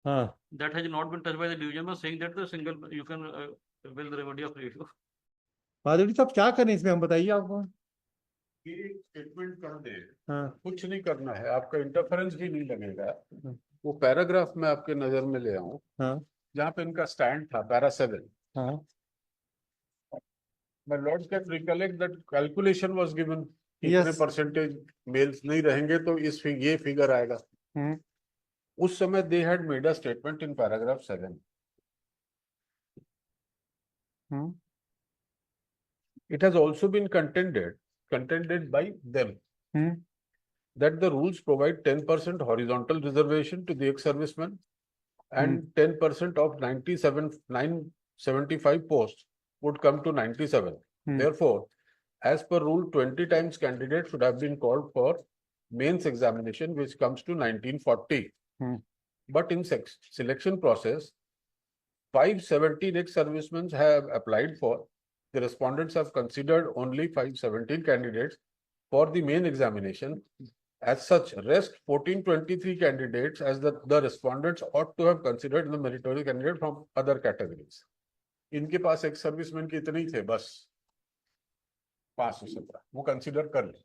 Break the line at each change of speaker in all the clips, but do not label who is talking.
हाँ,
that has not been touched by the division by saying that the single you can will the remedy of ratio.
माधुरी साहब क्या करें इसमें, हम बताइए आपको।
ये एक स्टेटमेंट कर दे,
हाँ,
कुछ नहीं करना है, आपका इंटरफेरेंस भी नहीं लगेगा।
हाँ,
वो पैराग्राफ में आपके नजर में ले आऊं
हाँ,
जहाँ पे इनका स्टैंड था, पैरा 7।
हाँ,
My lords can recollect that calculation was given, इतने
यस,
परसेंटेज मेल्स नहीं रहेंगे तो ये फिगर आएगा।
हम्म,
उस समय they had made a statement in paragraph 7।
Hmm,
It has also been contended by them
hmm,
that the rules provide 10% horizontal reservation to the ex-servicemen and 10% of 975 posts would come to 97. Therefore, as per rule, 20 times candidates should have been called for mains examination, which comes to 1940. But in selection process, 517 ex-servicemen have applied for. The respondents have considered only 517 candidates for the main examination. As such, rest 1423 candidates as the respondents ought to have considered the meritorious candidate from other categories. इनके पास एक serviceman के इतने ही थे, बस 517 वो consider कर ले।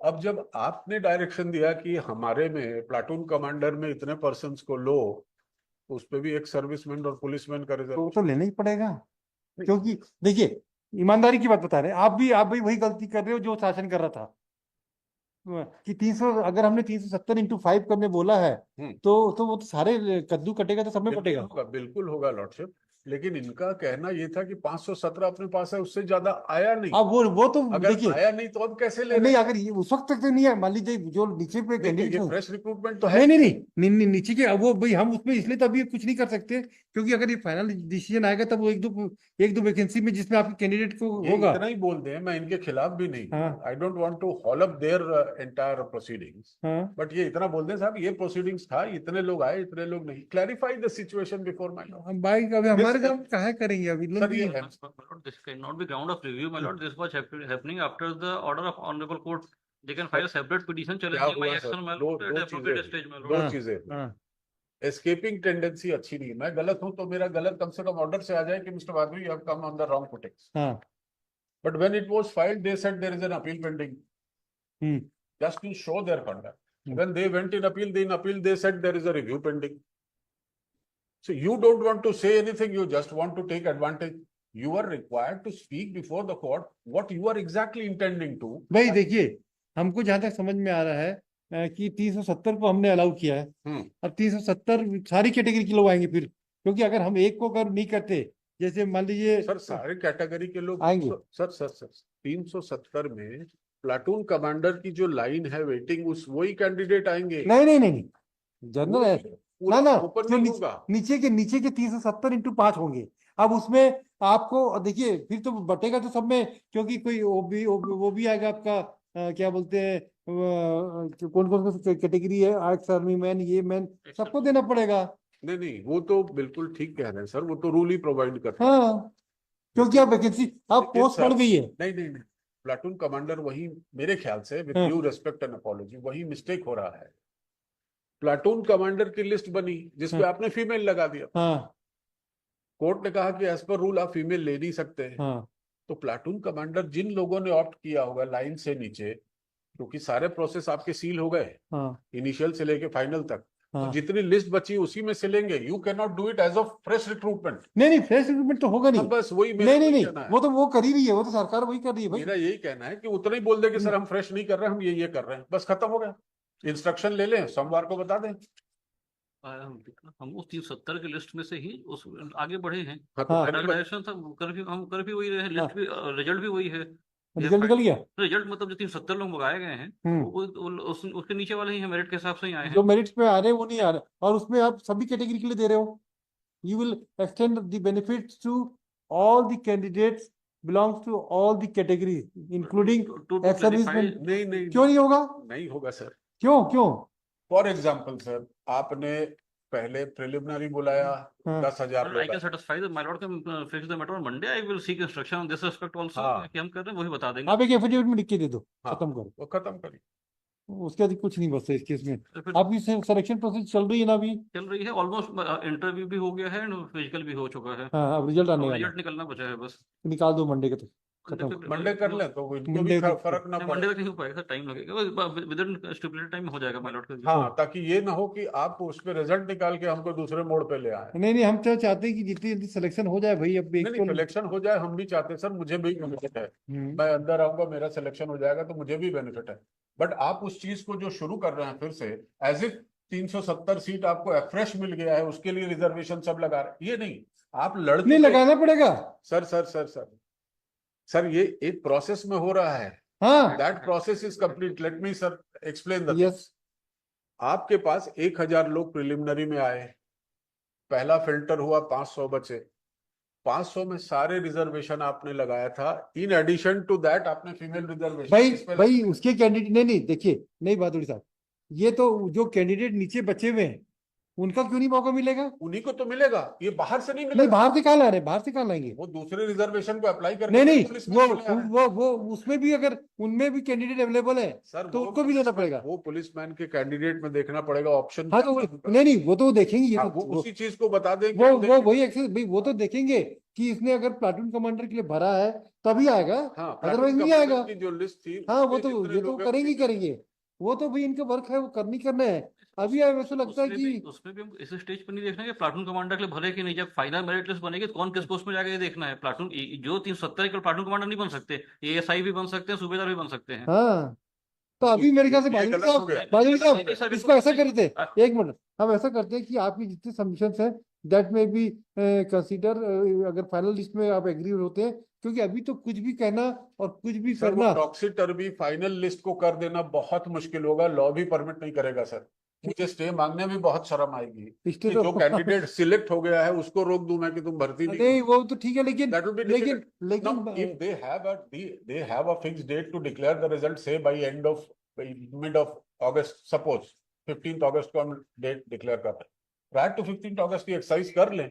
अब जब आपने डायरेक्शन दिया कि हमारे में प्लाटून कमांडर में इतने पर्सन्स को लो, तो उस पर भी एक सर्विसमैन और पुलिसमैन का रिजर्व
तो लेना ही पड़ेगा, क्योंकि देखिए ईमानदारी की बात बता रहे हैं, आप भी वही गलती कर रहे हो जो शासन कर रहा था कि 300, अगर हमने 370 × 5 करने बोला है तो वो तो सारे कद्दू कटेगा तो सब में पटेगा।
बिल्कुल होगा लॉर्डशिप, लेकिन इनका कहना ये था कि 517 अपने पास है, उससे ज्यादा आया नहीं।
अब वो तो
अगर
देखिए
आया नहीं तो अब कैसे ले
नहीं, अगर ये उस वक्त तक तो नहीं है, मान लीजिए जो नीचे पे कैंडिडेट
फ्रेश रिक्रूटमेंट तो है।
नहीं, नीचे के वो भाई हम उसमें इसलिए तो अभी कुछ नहीं कर सकते, क्योंकि अगर ये फाइनल डिसीजन आएगा तब वो एक दो वैकेंसी में जिसमें आपके कैंडिडेट को होगा।
इतना ही बोल दे, मैं इनके खिलाफ भी नहीं, I don't want to haul up their entire proceedings, but ये इतना बोल दे साहब ये प्रोसीडिंग्स था, इतने लोग आए, इतने लोग नहीं। Clarify the situation before my Lord.
भाई अभी हमारे काम कहाँ करेंगे अभी
सर, ये this cannot be ground of review, my lord. This was happening after the order of honorable court. They can file a separate petition challenging my action, my lord, at appropriate stage, my lord.
दो चीजें, escaping tendency अच्छी नहीं है। मैं गलत हूं तो मेरा गलत कम से कम ऑर्डर से आ जाए कि mister Madhavi you have come on the wrong footings. But when it was filed they said there is an appeal pending, just to show their conduct. When they went in appeal they said there is a review pending. So you don't want to say anything, you just want to take advantage. You are required to speak before the court what you are exactly intending to.
भाई देखिए, हमको जहां तक समझ में आ रहा है कि 370 को हमने अलाउ किया है और 370 सारी कैटेगरी के लोग आएंगे फिर, क्योंकि अगर हम एक को अगर नहीं करते, जैसे मान लीजिए
सर सारे कैटेगरी के लोग
आएंगे।
सर 370 में प्लाटून कमांडर की जो लाइन है वेटिंग, उस वही कैंडिडेट आएंगे।
नहीं, जनरल है ना,
तो
नीचे के 370 × 5 होंगे। अब उसमें आपको देखिए फिर तो बटेगा तो सब में, क्योंकि कोई वो भी आएगा आपका क्या बोलते हैं, कौन कौन सी कैटेगरी है, एक्स आर्मी मैन, ये मैन, सबको देना पड़ेगा।
नहीं वो तो बिल्कुल ठीक कह रहे हैं सर, वो तो रूल ही प्रोवाइड करता है।
हाँ, क्योंकि आप वैकेंसी आप पोस्ट बढ़ गई है।
नहीं, प्लाटून कमांडर वही, मेरे ख्याल से with due respect and apology, वही मिस्टेक हो रहा है। प्लाटून कमांडर की लिस्ट बनी जिसपे आपने फीमेल लगा दिया। कोर्ट ने कहा कि एज पर रूल आप फीमेल ले नहीं सकते हैं। तो प्लाटून कमांडर जिन लोगों ने ऑप्ट किया होगा लाइन से नीचे, क्योंकि सारे प्रोसेस आपके सील हो गए इनिशियल से लेके फाइनल तक, तो जितनी लिस्ट बची उसी में से लेंगे। You can not do it as of fresh recruitment.
नहीं, फ्रेश रिक्रूटमेंट तो होगा नहीं।
बस वही
नहीं, वो तो वो कर ही रही है, वो तो सरकार वही कर रही है भाई।
मेरा यही कहना है कि उतना ही बोल दे कि सर हम फ्रेश नहीं कर रहे, हम ये कर रहे हैं, बस खत्म हो गया। इंस्ट्रक्शन ले लें, सोमवार को बता दें।
हम उस 370 की लिस्ट में से ही उस आगे बढ़े हैं।
डायरेक्शन
था, हम कर भी वही रहे हैं, लिस्ट भी, रिजल्ट भी वही है।
रिजल्ट निकल गया।
रिजल्ट मतलब जो 370 लोग मंगाए गए हैं उसके नीचे वाले ही हैं, मेरिट के हिसाब से ही आए हैं।
जो मेरिट पे आ रहे हैं वो नहीं आ रहे, और उसमें आप सभी कैटेगरी के लिए दे रहे हो। You will extend the benefits to all the candidates belongs to all the category including ex serviceman.
नहीं
क्यों नहीं होगा?
नहीं होगा सर।
क्यों?
फॉर एग्जाम्पल सर, आपने पहले प्रिलिमिनरी बुलाया 10,000
I can satisfy my lord can fix the matter on Monday. I will seek instruction on this respect also। कि हम कर रहे हैं वही बता देंगे।
आप एक एफिडेविट में लिख के दे दो, खत्म करो।
वो खत्म करिए।
उसके बाद कुछ नहीं बचता इस केस में।
तो फिर
आपकी सिलेक्शन प्रोसेस चल रही है ना अभी?
चल रही है, ऑलमोस्ट इंटरव्यू भी हो गया है एंड फिजिकल भी हो चुका है।
हाँ, अब रिजल्ट आने
अब
वाला
रिजल्ट निकलना बचा है बस।
है। निकाल दो मंडे के तो
मंडे
खत्म।
पे
मंडे कर ले तो इनको भी
मंडे को
फर्क ना
नहीं,
पड़े।
मंडे तक नहीं हो पाएगा सर, टाइम लगेगा, विद इन स्टिपुलेटेड टाइम हो जाएगा माय लॉर्ड का।
हाँ, ताकि ये ना हो कि आप उस पे रिजल्ट निकाल के हमको दूसरे मोड़ पे ले आए।
नहीं नहीं, हम तो चाहते हैं कि जितनी जल्दी सिलेक्शन हो जाए भाई। अब एक
नहीं
तो
नहीं, सिलेक्शन हो जाए हम भी चाहते हैं सर, मुझे भी बेनिफिट है। मैं अंदर आऊंगा, मेरा सिलेक्शन हो जाएगा तो मुझे भी बेनिफिट है। बट आप उस चीज को जो शुरू कर रहे हैं फिर से, एज इफ 370 सीट आपको फ्रेश मिल गया है, उसके लिए रिजर्वेशन सब लगा रहे, ये नहीं। आप लड़के
नहीं लगाना पड़ेगा।
Sir sir sir sir sir, ये एक प्रोसेस में हो रहा है।
हाँ,
that process is complete. Let me sir explain the
yes.
आपके पास 1000 लोग प्रिलिमिनरी में आए, पहला फिल्टर हुआ 500 बचे, 500 में सारे रिजर्वेशन आपने लगाया था। इन एडिशन टू दैट आपने फीमेल
भाई
रिजर्वेशन
भाई उसके कैंडिडेट, नहीं नहीं देखिए, नहीं बहादुर साहब, ये तो जो कैंडिडेट नीचे बचे हुए हैं उनका क्यों नहीं मौका मिलेगा?
उन्हीं को तो मिलेगा, ये बाहर से नहीं
नहीं,
मिलेगा।
बाहर से कहाँ ला रहे हैं? बाहर से कहाँ लाएंगे?
वो दूसरे रिजर्वेशन को अप्लाई करके
नहीं नहीं,
पुलिस में चले आ रहे हैं।
वो उसमें भी अगर उनमें भी कैंडिडेट अवेलेबल है
सर
तो उनको भी देना पड़ेगा।
वो पुलिसमैन के कैंडिडेट में देखना पड़ेगा ऑप्शन।
हाँ तो नहीं नहीं, वो तो देखेंगे ये
हाँ,
तो
वो उसी चीज को बता देंगे।
वो वही एक्सेस भाई, वो तो देखेंगे कि इसने अगर प्लाटून कमांडर के लिए भरा है तभी आएगा,
हाँ,
अदरवाइज नहीं आएगा।
की जो लिस्ट थी
हाँ वो
उसमें
तो
जितने
ये तो
लोग हैं,
करेंगे करेंगे। वो तो भाई इनका वर्क है, वो करनी करना है। अभी ऐसा लगता है कि
उसमें भी हम इस स्टेज पर नहीं देखना है कि प्लाटून कमांडर के लिए भरे कि नहीं। जब फाइनल मेरिट लिस्ट बनेगी तो कौन किस पोस्ट में जाके ये देखना है। प्लाटून जो 370 के प्लाटून कमांडर नहीं बन सकते, एएसआई भी बन सकते हैं, सूबेदार भी बन सकते हैं।
हाँ, तो अभी मेरे ख्याल से
ये
बहादुर
गलत हो
साहब,
गया।
बहादुर
नहीं, नहीं,
साहब
सर,
इसको ऐसा
बिल्कुल
करते
नहीं।
हैं, एक मिनट, हम ऐसा करते हैं कि आपकी जितने सबमिशंस हैं दैट में बी कंसीडर, अगर फाइनल लिस्ट में आप एग्री होते हैं, क्योंकि अभी तो कुछ भी कहना और कुछ भी
सर वो
करना।
टॉक्सिटर भी फाइनल लिस्ट को कर देना बहुत मुश्किल होगा, लॉ भी परमिट नहीं करेगा सर। मुझे स्टे मांगने में बहुत शर्म आएगी
स्टे
कि
तो
जो कैंडिडेट सिलेक्ट हो गया है उसको रोक दूं मैं कि तुम भर्ती नहीं
नहीं, वो तो ठीक है, लेकिन
That will be
लेकिन
difficult.
लेकिन
Now, if they have a fixed date to declare the result, say by mid of August, suppose 15th August को हम डेट डिक्लेयर कर रहे हैं, प्रायर टू 15th August की एक्सरसाइज कर लें,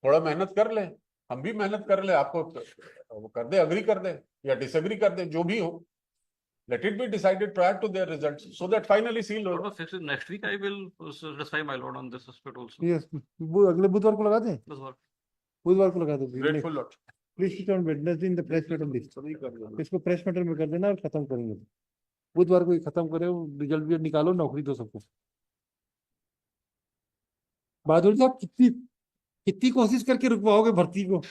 थोड़ा मेहनत कर लें, हम भी मेहनत कर लें, आपको वो कर दे, अग्री कर दे या डिसएग्री कर दे, जो भी हो, let it be decided prior to their results so that finally seal हो।
Next week I will satisfy my lord on this aspect also.
Yes, अगले बुधवार को लगा दें,
बस और
बुधवार को लगा दो।
Grateful lot.
Please sit on Wednesday in the press matter list. इसको प्रेस मैटर में कर देना और खत्म करेंगे। बुधवार को ही खत्म करो, रिजल्ट भी निकालो, नौकरी दो सबको। बहादुर साहब कितनी कितनी कोशिश करके रुकवाओगे भर्ती को?